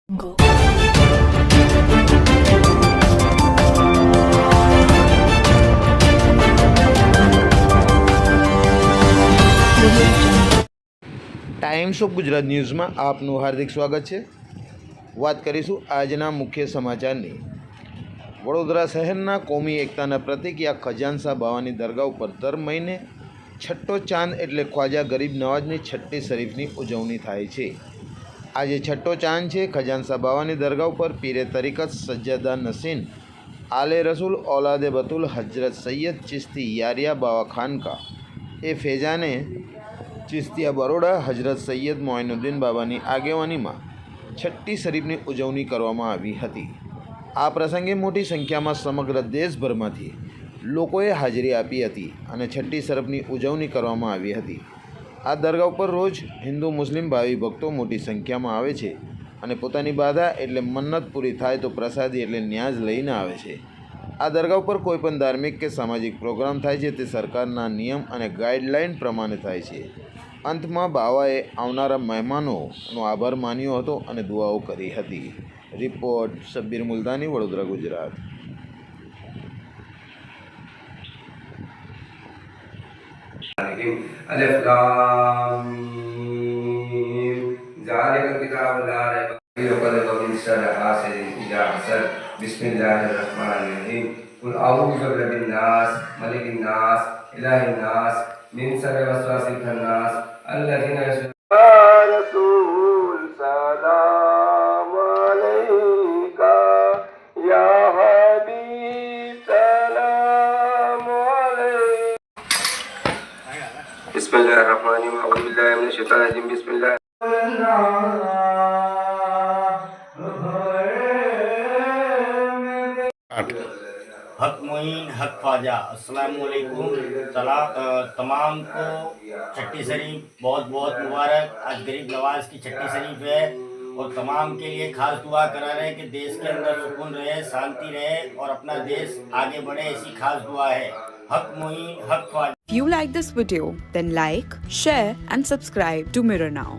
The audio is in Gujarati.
Go. ટાઈમ્સ ઓફ ગુજરાત ન્યૂઝમાં આપનું હાર્દિક સ્વાગત છે। વાત કરીશું આજના મુખ્ય સમાચારની। વડોદરા શહેરના કોમી એકતાના પ્રતીક યા ખજાનશા બાવાની દરગાહ ઉપર દર મહિને છઠ્ઠો ચાંદ એટલે ખ્વાજા ગરીબ નવાજની છઠ્ઠી શરીફની ઉજવણી થાય છે। આજે છઠ્ઠો ચાંદ છે। ખજાનશા બાવાની દરગાહ ઉપર પીરે તરીકત સજ્જાદા નસીન આલે રસૂલ औलादे बतूल हजरत सैयद चिश्ती यारिया बावा खानका ए फैजाने चिश्तिया बरोड़ा हजरत सैयद मोइनुद्दीन बाबाની આગેવાનીમાં છઠ્ઠી શરીફની ઉજવણી કરવામાં આવી હતી। આ પ્રસંગે મોટી સંખ્યામાં સમગ્ર દેશભરમાંથી લોકોએ હાજરી આપી હતી અને છઠ્ઠી શરીફની ઉજવણી કરવામાં આવી હતી। આ દરગાહ ઉપર રોજ હિન્દુ મુસ્લિમ ભાવિ ભક્તો મોટી સંખ્યામાં આવે છે અને પોતાની બાધા એટલે મન્નત પૂરી થાય તો પ્રસાદી એટલે ન્યાજ લઈને આવે છે। આ દરગાહ ઉપર કોઈપણ ધાર્મિક કે સામાજિક પ્રોગ્રામ થાય છે તે સરકારના નિયમ અને ગાઈડલાઇન પ્રમાણે થાય છે। અંતમાં બાવાએ આવનારા મહેમાનોનો આભાર માન્યો હતો અને દુઆઓ કરી હતી। રિપોર્ટ શબ્બીર મુલતાની, વડોદરા, ગુજરાત। अलिफ लाम मीम ज़ालिकल किताबु ला रैब फीहि हुदन मिन शर्रि हासिदिन इज़ा हसद बिस्मिल्लाहिर रहमानिर रहीम कुल अऊज़ु बिरब्बिन नास मलिकिन नास इलाहिन नास मिन शर्रि वसवासिल खन्नास अल्लज़ीना रसूल सलाम अलैका या हबीब सलाम अलैका। बिस्मिल्लाहिर्रहमानिर्रहीम अऊज़ु बिल्लाहि मिनश शैतानिर रजीम बिस्मिल्लाह हक मोइन हक ख्वाजा अस्सलाम वालेकुम। तमाम को छठी शरीफ बहुत बहुत मुबारक। आज गरीब नवाज की छठी शरीफ है और तमाम के लिए खास दुआ करा रहे हैं कि देश के अंदर सुकून रहे, शांति रहे और अपना देश आगे बढ़े, ऐसी खास दुआ है। हक मोइन हक Khwaja. If you like this video, then like, share and subscribe to Mirror Now.